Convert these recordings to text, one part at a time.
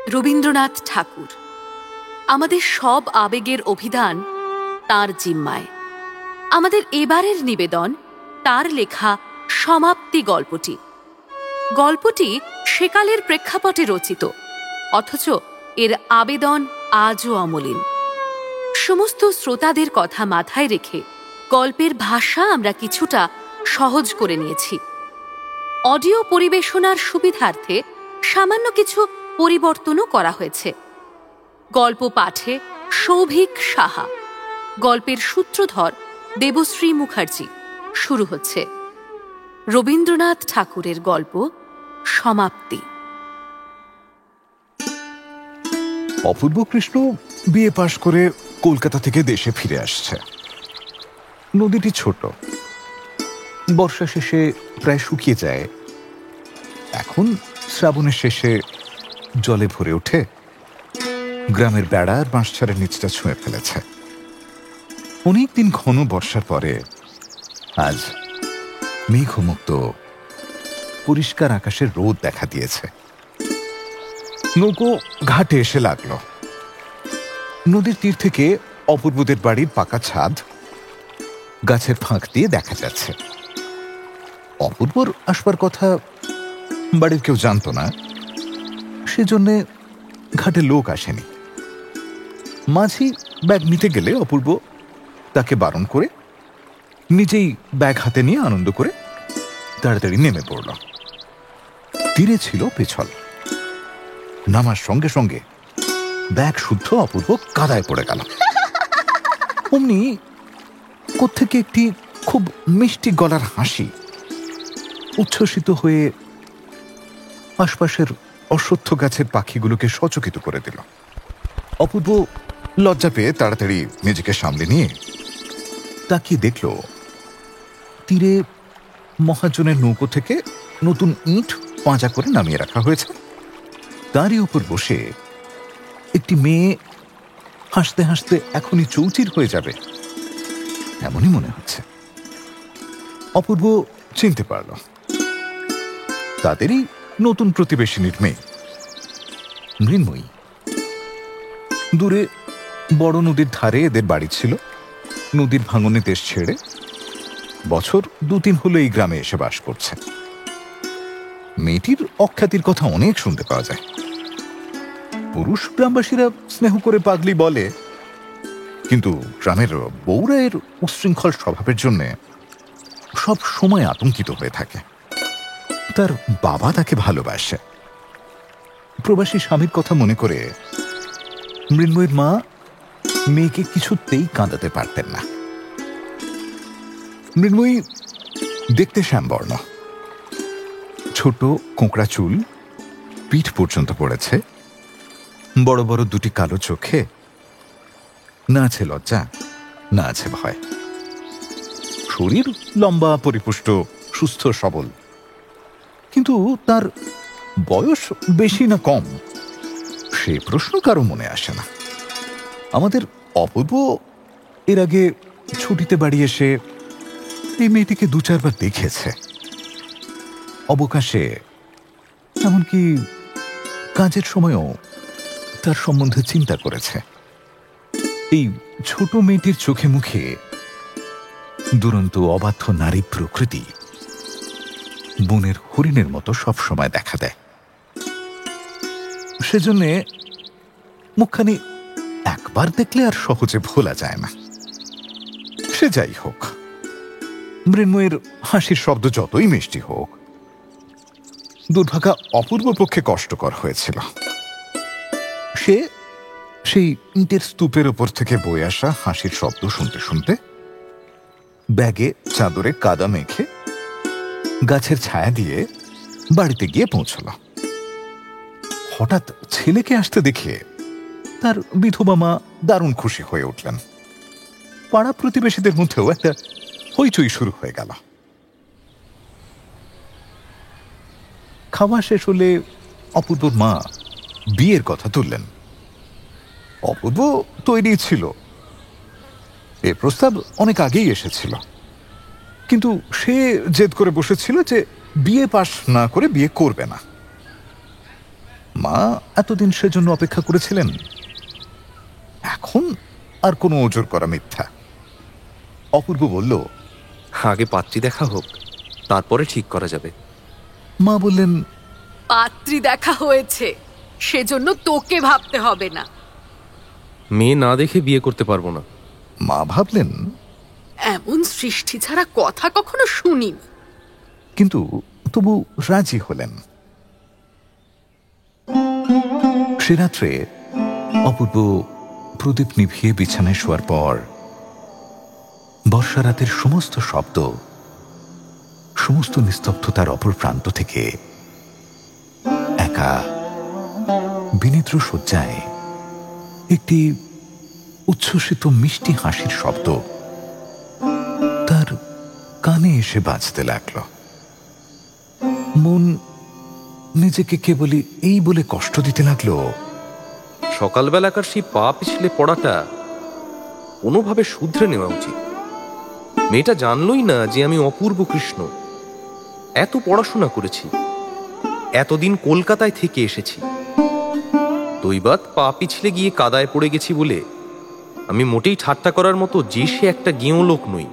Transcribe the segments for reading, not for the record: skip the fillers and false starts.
রবীন্দ্রনাথ ঠাকুর। আমাদের সব আবেগের অভিধান তাঁর জিম্মায়। আমাদের এবারের নিবেদন তার লেখা সমাপ্তি গল্পটি। গল্পটি সেকালের প্রেক্ষাপটে রচিত, অথচ এর আবেদন আজও অমলিন। সমস্ত শ্রোতাদের কথা মাথায় রেখে গল্পের ভাষা আমরা কিছুটা সহজ করে নিয়েছি। অডিও পরিবেশনার সুবিধার্থে সামান্য কিছু পরিবর্তনও করা হয়েছে। গল্প পাঠে সৌভিক সাহা, গল্পের সূত্রধর দেবশ্রী মুখার্জি। শুরু হচ্ছে রবীন্দ্রনাথ ঠাকুরের গল্প সমাপ্তি। অপূর্ব কৃষ্ণ বিএ পাশ করে কলকাতা থেকে দেশে ফিরে আসছে। নদীটি ছোট, বর্ষা শেষে প্রায় শুকিয়ে যায়। এখন শ্রাবণের শেষে জলে ভরে ওঠে, গ্রামের বেড়া আর বাঁশঝাড়ের নিচটা ছুঁয়ে ফেলেছে। অনেকদিন ঘন বর্ষার পরে আজ মেঘমুক্ত পরিষ্কার আকাশের রোদ দেখা দিয়েছে। নৌকো ঘাটে এসে লাগলো। নদীর তীর থেকে অপূর্বদের বাড়ির পাকা ছাদ গাছের ফাঁক দিয়ে দেখা যাচ্ছে। অপূর্বর আসবার কথা বাড়ির কেউ জানত না, সেজন্যে ঘাটে লোক আসেনি। মাঝি ব্যাগ নিতে গেলে অপূর্ব তাকে বারণ করে নিজেই ব্যাগ হাতে নিয়ে আনন্দ করে তাড়াতাড়ি নেমে পড়ল। তীরে ছিল পেছল। নামার সঙ্গে সঙ্গে ব্যাগ শুদ্ধ অপূর্ব কাদায় পড়ে গেল। অমনি কোত্থেকে একটি খুব মিষ্টি গলার হাসি উচ্ছ্বসিত হয়ে আশপাশের অশ্বত্থ গাছের পাখিগুলোকে সচকিত করে দিল। অপূর্ব লজ্জা পেয়ে তাড়াতাড়ি নিজেকে সামলে নিয়ে তাকিয়ে দেখল তীরে মহাজনের নৌকো থেকে নতুন ইট পাঁজা করে নামিয়ে রাখা হয়েছে। তারই উপর বসে একটি মেয়ে হাসতে হাসতে এখনই চৌচির হয়ে যাবে এমনই মনে হচ্ছে। অপূর্ব চিনতে পারল তাদেরই নতুন প্রতিবেশিনীর মেয়ে মৃন্ময়ী। দূরে বড় নদীর ধারে এদের বাড়ি ছিল। নদীর ভাঙনে দেশ ছেড়ে বছর 2-3 হলো এই গ্রামে এসে বাস করছে। মেয়েটির অখ্যাতির কথা অনেক শুনতে পাওয়া যায়। পুরুষ গ্রামবাসীরা স্নেহ করে পাগলি বলে, কিন্তু গ্রামের বউরা এর উচ্ছৃঙ্খল স্বভাবের জন্য সব সময় আতঙ্কিত হয়ে থাকে। তার বাবা তাকে ভালোবাসে। প্রবাসী স্বামীর কথা মনে করে মৃন্ময়ীর মা মেয়েকে কিছুতেই কাঁদাতে পারতেন না। মৃন্ময়ী দেখতে শ্যামবর্ণ, ছোট কোঁকড়া চুল পিঠ পর্যন্ত পড়েছে, বড় বড় দুটি কালো চোখে না আছে লজ্জা, না আছে ভয়। শরীর লম্বা, পরিপুষ্ট, সুস্থ সবল, কিন্তু তার বয়স বেশি না কম সে প্রশ্ন কারো মনে আসে না। আমাদের অপূর্ব এর আগে ছুটিতে বাড়ি এসে এই মেয়েটিকে 2-4 বার দেখেছে। অবকাশে, এমনকি কাজের সময়ও তার সম্বন্ধে চিন্তা করেছে। এই ছোট মেয়েটির চোখে মুখে দুরন্ত অবাধ্য নারী প্রকৃতি বনের হরিণের মতো সবসময় দেখা দেয়। সেজন্য মুখখানি একবার দেখলে আর সহজে ভোলা যায় না। সে যাই হোক, মৃন্ময়ের হাসির শব্দ যতই মিষ্টি হোক, দুর্ভাগা অপূর্ব পক্ষে কষ্টকর হয়েছিল। সে সেই ইটের স্তূপের উপর থেকে বয়ে আসা হাসির শব্দ শুনতে শুনতে ব্যাগে চাদরে কাদা মেখে গাছের ছায়া দিয়ে বাড়িতে গিয়ে পৌঁছল। হঠাৎ ছেলেকে আসতে দেখে তার বিধবা মা দারুণ খুশি হয়ে উঠলেন। পাড়া প্রতিবেশীদের মধ্যেও একটা হইচই শুরু হয়ে গেল। খাওয়া শেষ হলে অপূর্বর মা বিয়ের কথা তুললেন। অপূর্ব তৈরি ছিল, এ প্রস্তাব অনেক আগেই এসেছিল, কিন্তু সে জেদ করে বসেছিল যে বিয়ে পাশ না করে বিয়ে করবে না। মা এতদিন সেজন্য অপেক্ষা করেছিলেন। এখন আর কোনো ওজোর করা মিথ্যা। অপূর্ব বলল, আগে পাত্রী দেখা হোক, তারপরে ঠিক করা যাবে। মা বললেন, পাত্রী দেখা হয়েছে, সেজন্য তোকে ভাবতে হবে না। মেয়ে না দেখে বিয়ে করতে পারবো না। মা ভাবলেন, এমন সৃষ্টি ছাড়া কথা কখনো শুনিনি। কিন্তু তবু রাজি হলেন। সে রাত্রে অপূর্ব প্রদীপ নিভিয়ে বিছানায় শোয়ার পর বর্ষা রাতের সমস্ত শব্দ, সমস্ত নিস্তব্ধতার অপর প্রান্ত থেকে একা বিনিদ্র শয্যায় একটি উচ্ছ্বসিত মিষ্টি হাসির শব্দ তার কানে এসে বাজতে লাগল। মন নিজেকে কেবলই এই বলে কষ্ট দিতে লাগলো, সকালবেলাকার সেই পা পিছলে পড়াটা কোনোভাবে শুধরে নেওয়া উচিত। মেয়েটা জানলই না যে আমি অপূর্ব কৃষ্ণ। এত পড়াশোনা করেছি, এতদিন কলকাতায় থেকে এসেছি, দৈবাত পা পিছলে গিয়ে কাদায় পড়ে গেছি বলে আমি মোটেই ঠাট্টা করার মতো যে সে একটা গেঁয়ো লোক নই।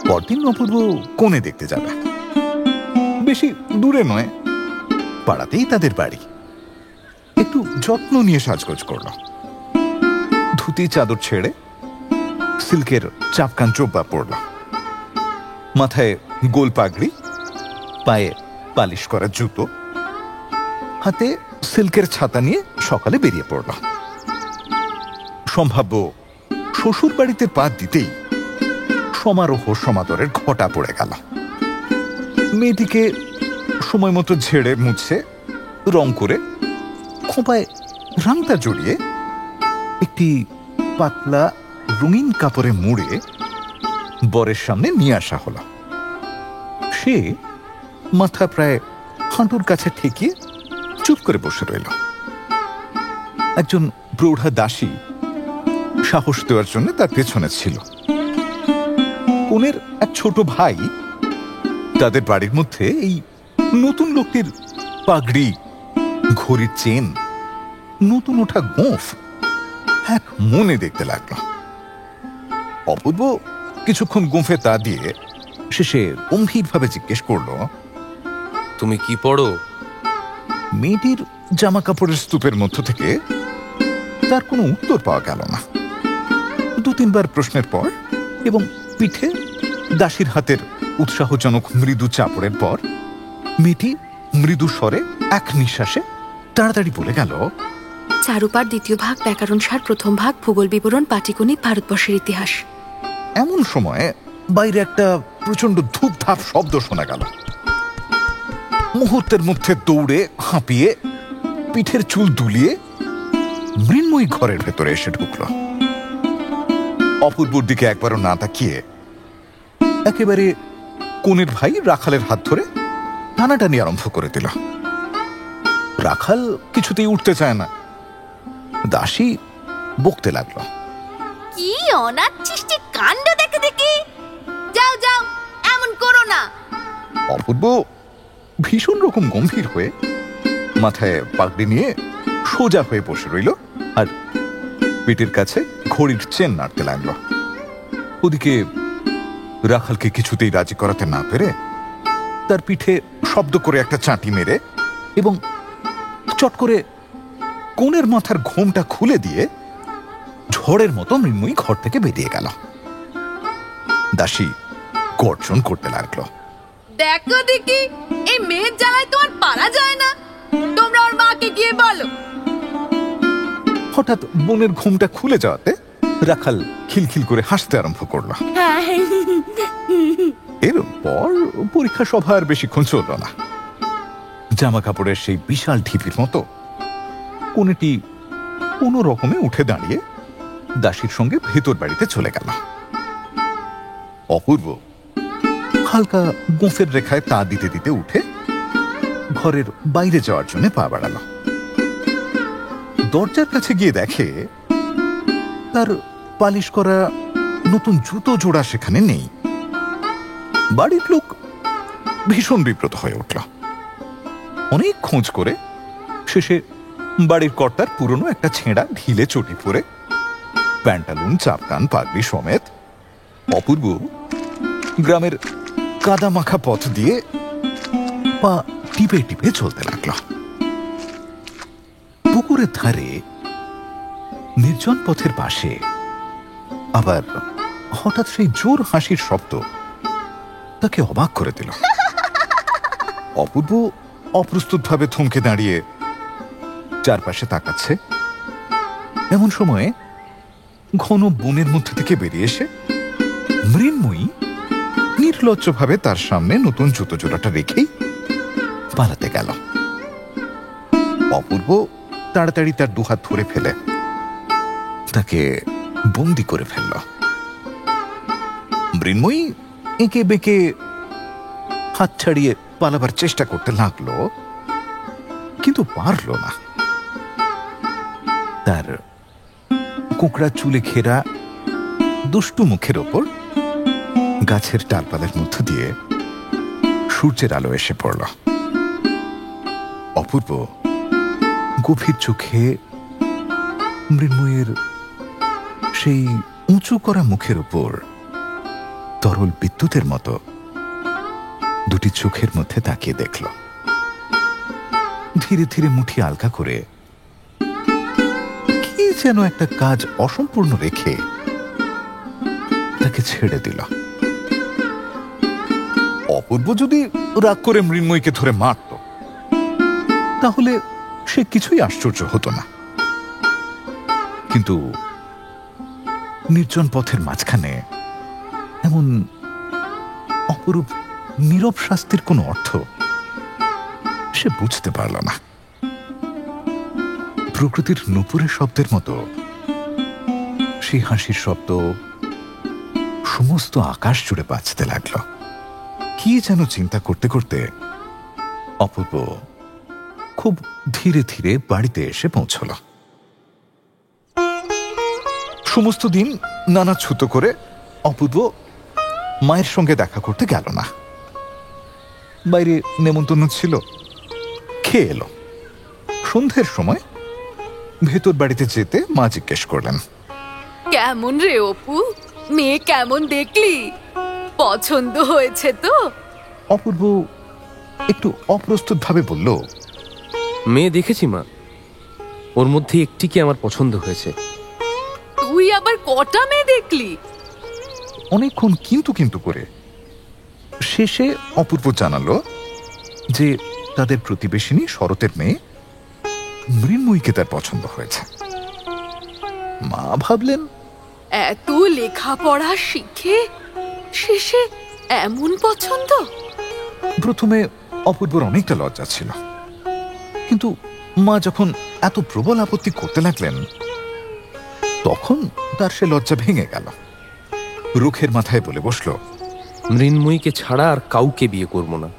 পরদিন অপূর্ব কোণে দেখতে যাবে। বেশি দূরে নয়, পাড়াতেই তাদের বাড়ি। একটু যত্ন নিয়ে সাজগোজ করল। ধুতি চাদর ছেড়ে সিল্কের চাপকান চোব্বা পড়ল, মাথায় গোল পাগড়ি, পায়ে পালিশ করা জুতো, হাতে সিল্কের ছাতা নিয়ে সকালে বেরিয়ে পড়ল। সম্ভাব্য শ্বশুর বাড়িতে পা দিতেই সমারোহ সমাদরের ঘটা পড়ে গেল। মেয়েটিকে সময় মতো ঝেড়ে মুছে রং করে খোঁপায় রাংটা জড়িয়ে একটি পাতলা রঙিন কাপড়ে মুড়ে বরের সামনে নিয়ে আসা হলো। সে মাথা প্রায় হাঁটুর কাছে ঠেকিয়ে চুপ করে বসে রইল। একজন প্রৌঢ়া দাসী সাহস দেওয়ার জন্য তার পেছনে ছিল। কনের এক ছোট ভাই তাদের বাড়ির মধ্যে এই নতুন লোকটির পাগড়ি, ঘড়ির চেন, নতুন ওঠা গোঁফ এক মনে দেখতে লাগলো। অপূর্ব কিছুক্ষণ গোঁফে তা দিয়ে শেষে গম্ভীরভাবে জিজ্ঞেস করলো, তুমি কি পড়ো? মেয়েটির জামা কাপড়ের স্তূপের মধ্য থেকে তার কোনো উত্তর পাওয়া গেল না। দু তিনবার প্রশ্নের পর এবং পিঠে দাসীর হাতের উৎসাহজনক মৃদু চাপড়ের পর মেয়েটি মৃদু স্বরে এক নিঃশ্বাসে তাড়াতাড়ি বলে গেল, চারুপাঠ দ্বিতীয় ভাগ, ব্যাকরণ সার প্রথম ভাগ, ভূগোল বিবরণ, পাটিগণিত, ভারতবর্ষের ইতিহাস। এমন সময় বাইরে একটা প্রচন্ড ধূপধাপ শব্দ শোনা গেল। মুহূর্তের মধ্যে দৌড়ে হাঁপিয়ে পিঠের চুল দুলিয়ে মৃন্ময়ী ঘরের ভেতরে এসে ঢুকল। অপূর্বর দিকে একবারও না তাকিয়ে একেবারে কনের ভাই রাখালের হাত ধরে টানাটানি আরম্ভ করে দিল। রাখাল কিছুতেই উঠতে চায় না। দাসী বকতে লাগলো, কি অনাচ্ছিষ্টি কাণ্ড দেখে দেখি, যাও যাও, এমন করো না। অপূর্ব ভীষণ রকম গম্ভীর হয়ে মাথায় পাগড়ি নিয়ে সোজা হয়ে বসে রইল আর পেটের কাছে ঘড়ির চেন নাড়তে লাগলো। ওদিকে রাখালকে কিছুতেই রাজি করাতে না পেরে তার পিঠে শব্দ করে একটা চাঁটি মেরে এবং চট করে কোণের মাথার ঘোমটা খুলে দিয়ে ঝড়ের মতো মৃন্ময়ী ঘর থেকে বেরিয়ে গেল। দাসী গর্জন করতে লাগলো, দেখো দেখি, এই মেয়ের জ্বালায় তো আর পারা যায় না, তোমরা ওর মাকে গিয়ে বলো। হঠাৎ বোনের ঘুমটা খুলে যাওয়াতে রাখাল খিলখিল করে হাসতে আরম্ভ করলো। এরপর পরীক্ষা সভা আর বেশিক্ষণ চলল না। জামা কাপড়ের সেই বিশাল ঢিপির মতো কোনেটি কোনো রকমে উঠে দাঁড়িয়ে দাসীর সঙ্গে ভেতর বাড়িতে চলে গেল। অপূর্ব হালকা গোঁফের রেখায় তা দিতে দিতে উঠে ঘরের বাইরে যাওয়ার জন্য পা বাড়াল। দরজার কাছে গিয়ে দেখে তার পালিশ করা নতুন জুতো জোড়া সেখানে নেই। বাড়ির লোক ভীষণ বিব্রত হয়ে উঠল। অনেক খোঁজ করে শেষে বাড়ির কর্তার পুরনো একটা ছেঁড়া ঢিলে চটি পরে প্যান্টালুন, চাপকান, পাগড়ি সমেত অপূর্ব গ্রামের কাদা মাখা পথ দিয়ে পা টিপে টিপে চলতে লাগলো। পুকুরের ধারে নির্জন পথের পাশে আবার হঠাৎ সেই জোর হাসির শব্দ তাকে অবাক করে দিল। অপূর্ব অপ্রস্তুতভাবে থমকে দাঁড়িয়ে চারপাশে তাকাচ্ছে। এমন সময়ে ঘন বনের মধ্যে থেকে বেরিয়ে এসে মৃন্ময়ী নির্লজ্জভাবে তার সামনে নতুন জুতো জোড়াটা রেখেই পালাতে গেল। অপূর্ব তাড়াতাড়ি তার দুহাত ধরে ফেলে তাকে বন্দি করে ফেলল। মৃন্ময়ী এঁকে বেঁকে হাত ছাড়িয়ে পালাবার চেষ্টা করতে লাগলো, কিন্তু পারল না। তার কোঁকড়া চুলে ঘেরা দুষ্টু মুখের ওপর গাছের ডালপালার মধ্য দিয়ে সূর্যের আলো এসে পড়ল। অপূর্ব গভীর চোখে মৃন্ময়ের সেই উঁচু করা মুখের উপর তরল বিদ্যুতের মতো দুটি চোখের মধ্যে তাকিয়ে দেখল। ধীরে ধীরে মুঠি আলগা করে কি যেন একটা কাজ অসম্পূর্ণ রেখে তাকে ছেড়ে দিল। অপূর্ব যদি রাগ করে মৃন্ময়ীকে ধরে মারত তাহলে সে কিছুই আশ্চর্য হতো না, কিন্তু নির্জন পথের মাঝখানে এমন অপরূপ নীরব শাস্তির কোনো অর্থ সে বুঝতে পারল না। প্রকৃতির নূপুরের শব্দের মতো সেই হাসির শব্দ সমস্ত আকাশ জুড়ে বাজতে লাগল। কি যেন চিন্তা করতে করতে অপূর্ব খুব ধীরে ধীরে বাড়িতে এসে পৌঁছল। সমস্ত দিন নানা ছুতো করে অপূর্ব মায়ের সঙ্গে দেখা করতে গেল না। বাইরে নেমন্তন্ন ছিল, খেয়ে এলো। সন্ধ্যের সময় ভেতর বাড়িতে যেতে মা জিজ্ঞেস করলেন, কেমন রে অপু, মেয়ে কেমন দেখলি? পছন্দ হয়েছে তো? অপূর্ব একটু অপ্রস্তুত ভাবে বলল, মেয়ে দেখেছি মা, ওর মধ্যে একটিকে আমার পছন্দ হয়েছে। তুই আবার কটা মেয়ে দেখলি? অনেকক্ষণ কিন্তু কিন্তু করে শেষে অপূর্ব জানালো যে তাদের প্রতিবেশিনী শরতের মেয়ে মৃন্ময়ীকে তার পছন্দ হয়েছে। মা ভাবলেন, এত লেখাপড়া শিখে শেষে এমন পছন্দ? প্রথমে অপূর্বর অনেকটা লজ্জা ছিল, কিন্তু মা যখন এত প্রবল আপত্তি করতে লাগলেন তখন তার সে লজ্জা ভেঙে গেল। রুখের মাথায় বলে বসল, মৃন্ময়ীকে ছাড়া আর কাউকে বিয়ে করব না।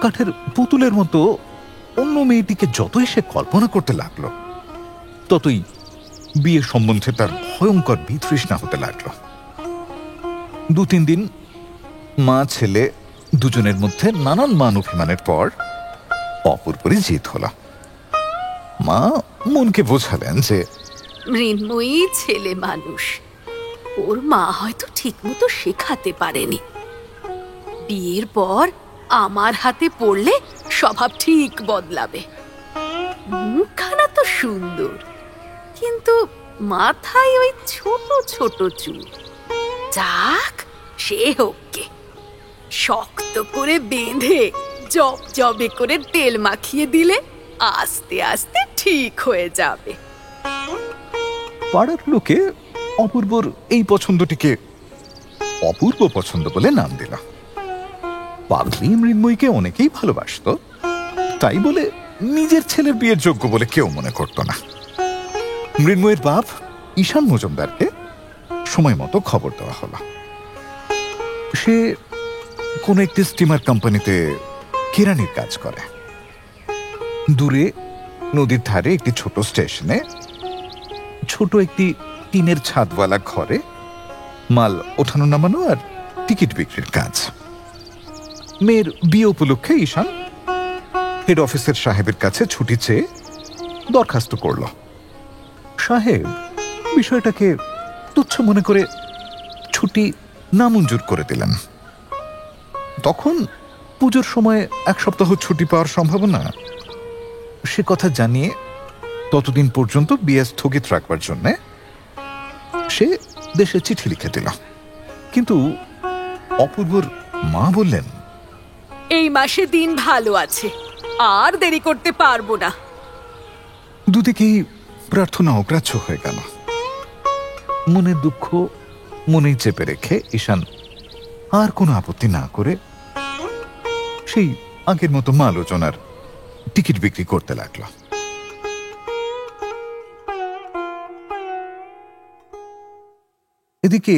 কাঠের পুতুলের মতো অন্য মেয়েটিকে যতই সে কল্পনা করতে লাগলো ততই বিয়ে সম্বন্ধে তার ভয়ঙ্কর বিতৃষ্ণা হতে লাগলো। 2-3 দিন মা ছেলে দুজনের মধ্যে নানান মান অভিমানের পর অপূর্বরই জিত হল। মা মনকে বোঝালেন যে মৃন্ময়ী ছেলে মানুষ, ওর মা হয়তো ঠিক মতো শেখাতে পারেনি। বিয়ের পর আমার হাতে পড়লে স্বভাব ঠিক বদলাবে। মুখখানা তো সুন্দর, কিন্তু মাথায় ওই ছোট ছোট চুল। যাক, সে হোককে, শক্ত করে বেঁধে জবে করে তেল মাখিয়ে দিলে আস্তে আস্তে ঠিক হয়ে যাবে। পাড়ার লোকে অপূর্বর এই পছন্দটিকে অপূর্ব পছন্দ বলে নাম দিল। পাগলি মৃন্ময়ীকে অনেকেই ভালোবাসত, তাই বলে নিজের ছেলের বিয়ের যোগ্য বলে কেউ মনে করত না। মৃন্ময়ের বাপ ঈশান মজুমদারকে সময় মতো খবর দেওয়া হলো। সে কোন একটি স্টিমার কোম্পানিতে কেরানির কাজ করে। দূরে নদীর ধারে একটি ছোট স্টেশনে ছোট একটি টিনের ছাদওয়ালা ঘরে মাল ওঠানো নামানো আর টিকিট বিক্রির কাজ। মেয়ের বিয়ে উপলক্ষে ঈশান হেড অফিসের সাহেবের কাছে ছুটি চেয়ে দরখাস্ত করল। সাহেব বিষয়টাকে তুচ্ছ মনে করে ছুটি নামঞ্জুর করে দিলেন। তখন পুজোর সময় 1 সপ্তাহ ছুটি পাওয়ার সম্ভাবনা, সে কথা জানিয়ে ততদিন পর্যন্ত বিয়ে স্থগিত রাখবার জন্য সে দেশে চিঠি লিখে দিল। কিন্তু অপূর্বর মা বললেন, এই মাসে দিন ভালো আছে, আর দেরি করতে পারবো না। দুদিকেই প্রার্থনা অগ্রাহ্য হয়ে গেল। মনের দুঃখ মনেই চেপে রেখে ঈশান আর কোনো আপত্তি না করে সেই আগের মতো মা আলোচনার টিকিট বিক্রি করতে লাগল। এদিকে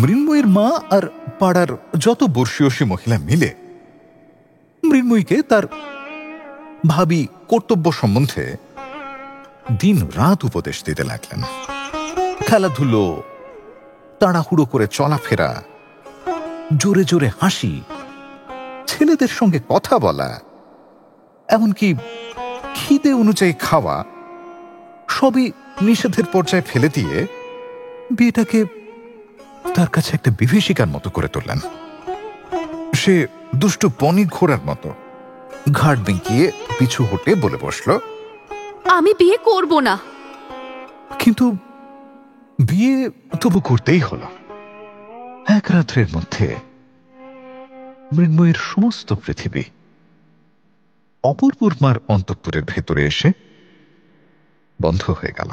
মৃন্ময়ীর মা আর পাড়ার যত বর্ষীয়সী মহিলা মিলে মৃন্ময়ীকে তার ভাবী কর্তব্য সম্বন্ধে দিন রাত উপদেশ দিতে লাগলেন। খেলাধুলো, তাড়াহুড়ো করে চলাফেরা, জোরে জোরে হাসি, ছেলেদের সঙ্গে কথা বলা, এমনকি খিদে অনুযায়ী খাওয়া, সবই নিষেধের পর্যায়ে ফেলে দিয়ে বিয়েটাকে তার কাছে একটা বিভীষিকার মতো করে তুললেন। সে দুষ্ট পনি ঘোড়ার মতো ঘাট বেঁকিয়ে পিছু হটে বলে বসল, আমি বিয়ে করব না। কিন্তু বিয়ে তবু করতেই হলো। এক রাত্রের মধ্যে মৃন্ময়ের সমস্ত পৃথিবী অপূর্বর মার অন্তঃপুরের ভেতরে এসে বন্ধ হয়ে গেল।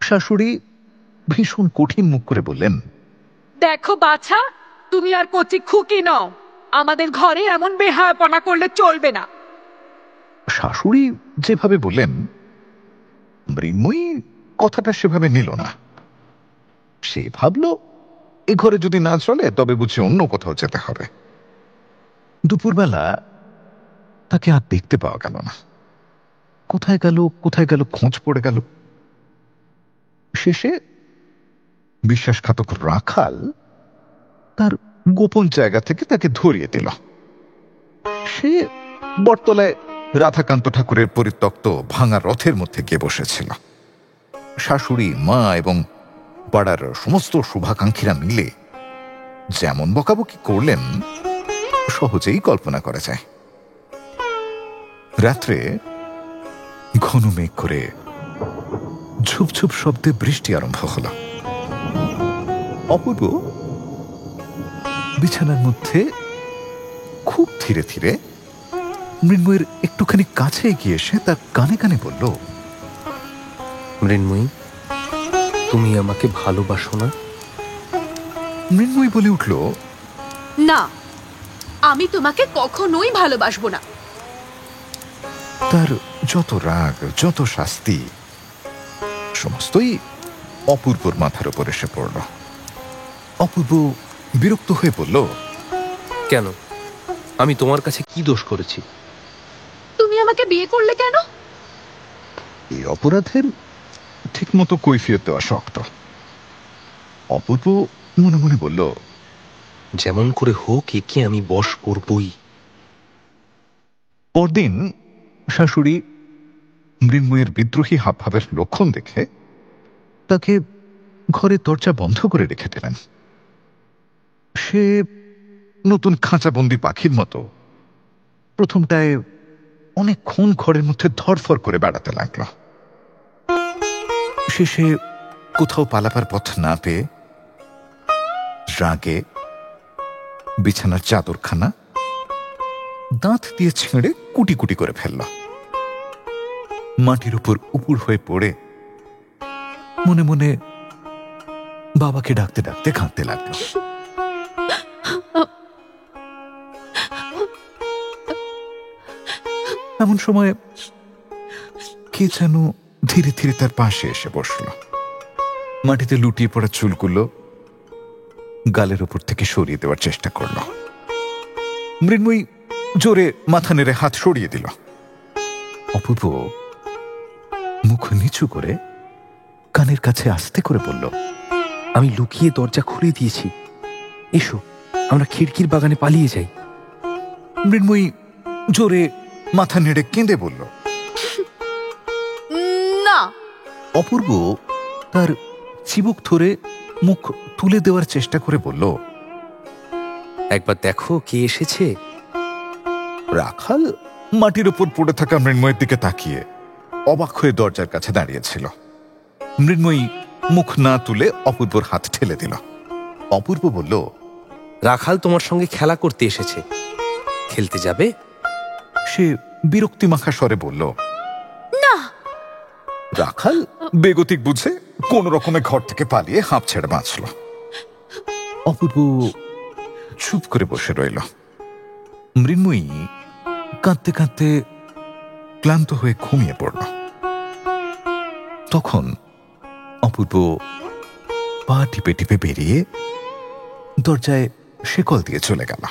শাশুড়ি ভীষণ কঠিন মুখ করে বললেন, দেখো বাছা, তুমি আর কচি খুকি নও, আমাদের ঘরে এমন বেহায়াপনা করলে চলবে না। শাশুড়ি যেভাবে বললেন মৃন্ময়ী কথাটা সেভাবে নিল না। সে ভাবল এ ঘরে যদি না চলে তবে বুঝি অন্য কোথাও যেতে হবে। দুপুরবেলা তাকে আর দেখতে পাওয়া গেল না। কোথায় গেল খোঁজ পড়ে গেল। শেষে বিশ্বাসঘাতক রাখাল তার গোপন জায়গা থেকে তাকে ধরিয়ে দিল। সে বটতলায় রাধাকান্ত ঠাকুরের পরিত্যক্ত ভাঙা রথের মধ্যে গিয়ে বসেছিল। শাশুড়ি, মা এবং পাড়ার সমস্ত শুভাকাঙ্ক্ষীরা মিলে যেমন বকাবকি করলেন সহজেই কল্পনা করা যায়। রাত্রে ঘন মেঘ করে ঝুপঝুপ শব্দে বৃষ্টি আরম্ভ হল। অপূর্ব বিছানার মধ্যে খুব ধীরে ধীরে মৃন্ময়ের একটুখানি কাছে এগিয়ে এসে তার কানে কানে বলল, মৃন্ময়ী, তুমি আমাকে ভালোবাসো না? মৃন্ময়ী বলে উঠল, না, আমি তোমাকে কখনোই ভালোবাসবো না। তার যত রাগ, যত শাস্তি সমস্তই অপূর্বর মাথার উপর এসে পড়ল। অপূর্ব বিরক্ত হয়ে বলল, কেন? আমি তোমার কাছে কি দোষ করেছি? তুমি আমাকে বিয়ে করলে কেন? এই অপরাধের ঠিক মতো কৈফিয়ত দেওয়া শক্ত। অপূর্ব মনে মনে বলল, যেমন করে হোক একে আমি বশ করবই। পরদিন শাশুড়ি মৃন্ময়ের বিদ্রোহী হাবভাবের লক্ষণ দেখে তাকে ঘরের দরজা বন্ধ করে রেখে দিলেন। সে নতুন খাঁচাবন্দি পাখির মতো প্রথমটায় অনেকক্ষণ ঘরের মধ্যে ধরফর করে বেড়াতে লাগল। শেষে কোথাও পালাবার পথ না পেয়ে রাগে বিছানার চাদরখানা দাঁত দিয়ে ছেড়ে কুটি কুটি করে ফেলল। মাটির উপর উপুড় হয়ে পড়ে মনে মনে বাবাকে ডাকতে ডাকতে কাঁদতে লাগল। এমন সময় কে যেন ধীরে ধীরে তার পাশে এসে বসল। মাটিতে লুটিয়ে পড়া চুলগুলো গালের উপর থেকে সরিয়ে দেওয়ার চেষ্টা করল। মৃন্ময়ী জোরে মাথা নেড়ে হাত সরিয়ে দিল। অপূর্ব মুখ নিচু করে কানের কাছে আস্তে করে বলল, আমি লুকিয়ে দরজা খুলে দিয়েছি, এসো আমরা খিড়কির বাগানে পালিয়ে যাই। মৃন্ময়ী জোরে মাথা নেড়ে কেঁদে বলল। না। অপূর্ব তার চিবুক ধরে মুখ তুলে দেওয়ার চেষ্টা করে বলল, একবার দেখো কে এসেছে। রাখাল মাটির উপর পড়ে থাকা মৃন্ময়ের দিকে তাকিয়ে অবাক হয়ে দরজার কাছে দাঁড়িয়েছিল। মৃন্ময়ী মুখ না তুলে অপূর্বর হাত ঠেলে দিল। অপূর্ব বলল, রাখাল তোমার সঙ্গে খেলা করতে এসেছে, খেলতে যাবে? সে বিরক্তিমাখা স্বরে বলল, না। রাখাল বেগতিক বুঝে কোন রকমে ঘর থেকে পালিয়ে হাঁপ ছেড়ে বাঁচল। অপূর্ব চুপ করে বসে রইল। মৃন্ময়ী কাঁদতে কাঁদতে ক্লান্ত হয়ে ঘুমিয়ে পড়ল। তখন অপূর্ব পা টিপে টিপে বেরিয়ে দরজায় শেকল দিয়ে চলে গেল।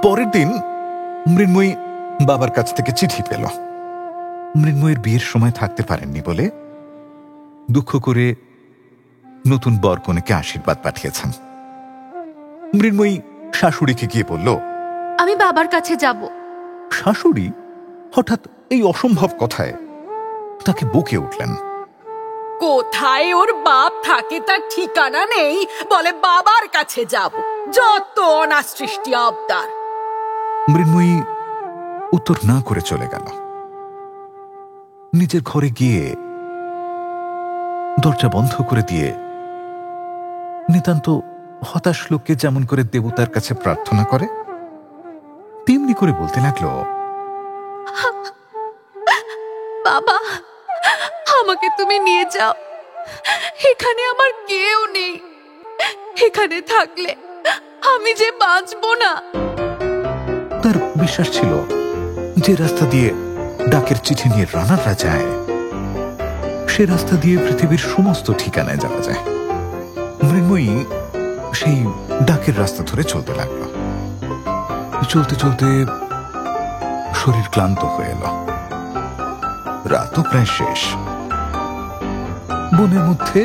পরের দিন মৃন্ময়ী বাবার কাছ থেকে চিঠি পেল। মৃন্ময়ের বিয়ের সময় থাকতে পারেননি বলে দুঃখ করে নতুন বরকনেকে আশীর্বাদ পাঠিয়েছেন। মৃন্ময়ী শাশুড়িকে গিয়ে বলল, আমি বাবার কাছে যাব। শাশুড়ি হঠাৎ এই অসম্ভব কথায় তাকে বকে উঠলেন। কোথায় ওর বাপ থাকে তার ঠিকানা নেই, বলে বাবার কাছে যাব। যত অনাসৃষ্টি আবদার। মৃন্ময়ী উত্তর না করে চলে গেল। নিজের ঘরে গিয়ে দরজা বন্ধ করে দিয়ে নিতান্ত হতাশ লোককে যেমন করে দেবতার কাছে প্রার্থনা করে তেমনি করে বলতে লাগলো, বাবা, আমাকে তুমি নিয়ে যাও। এখানে আমার কেউ নেই। এখানে থাকলে আমি যে বাঁচবো না। তার বিশ্বাস ছিল যে রাস্তা দিয়ে ডাকের চিঠি নিয়ে রানাররা যায় সে রাস্তা দিয়ে পৃথিবীর সমস্ত ঠিকানায় যাওয়া যায়। মৃন্ময়ী সেই ডাকের রাস্তা ধরে চলতে লাগলো। চলতে চলতে শরীর ক্লান্ত হয়ে এলো। রাতও প্রায় শেষ। বনের মধ্যে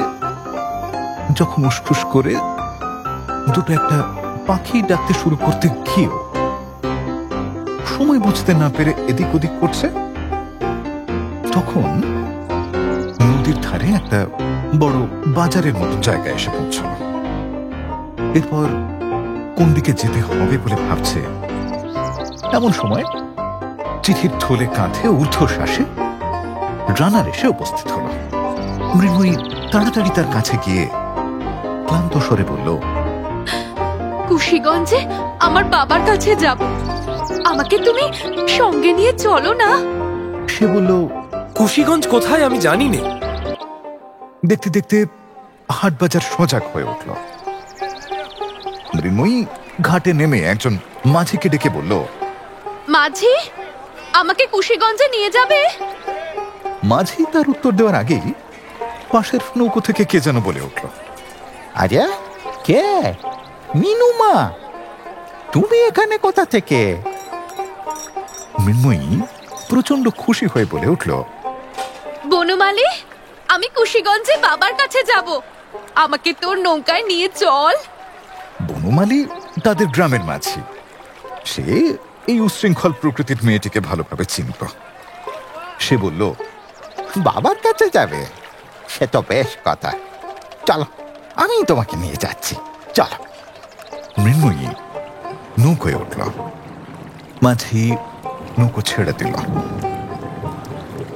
যখন উসফুস করে দুটো একটা পাখি ডাকতে শুরু করতে গিয়েও সময় বুঝতে না পেরে এদিক ওদিক করছে, তখন নদীর ধারে একটা বড় বাজারের মতো জায়গায় এসে পৌঁছল। এরপর কোন দিকে যেতে হবে বলে ভাবছে, এমন সময় চিঠির থলে কাঁধে ঊর্ধ্বশ্বাসে রানার এসে উপস্থিত হল। মৃন্ময়ী তাড়াতাড়ি তার কাছে গিয়ে ক্লান্ত স্বরে বলল, কুশিগঞ্জে আমার বাবার কাছে যাব। আমাকে তুমি সঙ্গে নিয়ে চলো না। সে বলল, কুশিগঞ্জ কোথায় আমি জানি না। দেখতে দেখতে হাট বাজার সজাগ হয়ে উঠল। মৃন্ময়ী ঘাটে নেমে একজন মাঝিকে ডেকে বলল, মাঝি, আমাকে কুশিগঞ্জে নিয়ে যাবে? মাঝি তার উত্তর দেওয়ার আগেই পাশের নৌকো থেকে কে যেন বলে উঠল, আরে কে? মিনুমা, তুমি এখানে কোথা থেকে? মৃন্ময়ী প্রচন্ড খুশি হয়ে বলে উঠল, বনমালী, আমি কুশিগঞ্জে বাবার কাছে যাব। আমাকে তোর নৌকায় নিয়ে চল। বনমালী তাদের গ্রামের মাঝি। সে এই উশৃঙ্খল প্রকৃতির মেয়েটিকে ভালোভাবে চিনত। সে বলল, বাবার কাছে যাবে? সে তো বেশ কথা। চলো, আমি তোমাকে নিয়ে যাচ্ছি, চলো। মৃন্ময়ী নৌকোয় উঠল। মাঝি নৌকো ছেড়ে দিল।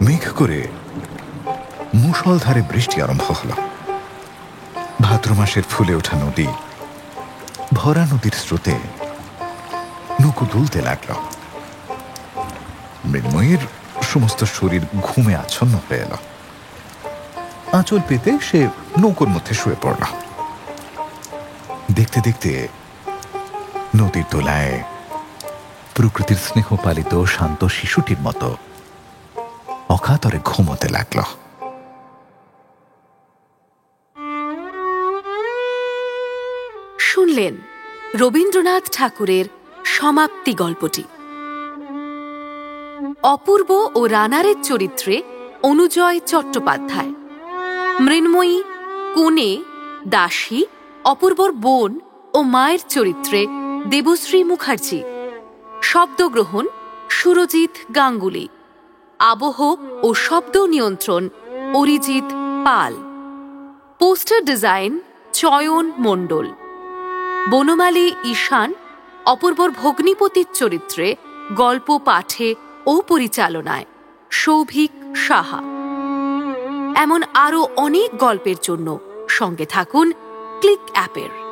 মেঘ করে মুষলধারে বৃষ্টি আরম্ভ হল। ভাদ্র মাসের ফুলে ওঠা নদী ভরা নদীর স্রোতে নৌকো দুলতে লাগল। মৃন্ময়ীর সমস্ত শরীর ঘুমে আচ্ছন্ন হয়ে এল। আঁচল পেতে সে নৌকোর মধ্যে শুয়ে পড়ল। দেখতে দেখতে নদীর দোলায় প্রকৃতির স্নেহপালিত শান্ত শিশুটির মতো অকাতরে ঘুমোতে লাগল। শুনলেন রবীন্দ্রনাথ ঠাকুরের সমাপ্তি গল্পটি। অপূর্ব ও রানারের চরিত্রে অনুজয় চট্টোপাধ্যায়, মৃন্ময়ী, কোণে, দাসী, অপূর্বর বোন ও মায়ের চরিত্রে দেবশ্রী মুখার্জি, শব্দগ্রহণ সুরজিৎ গাঙ্গুলি, আবহ ও শব্দ নিয়ন্ত্রণ অরিজিৎ পাল, পোস্টার ডিজাইন চয়ন মণ্ডল, বনমালী ঈশান অপূর্বর ভগ্নিপতির চরিত্রে গল্প পাঠে ও পরিচালনায় সৌভিক সাহা। এমন আরও অনেক গল্পের জন্য সঙ্গে থাকুন ক্লিক অ্যাপের।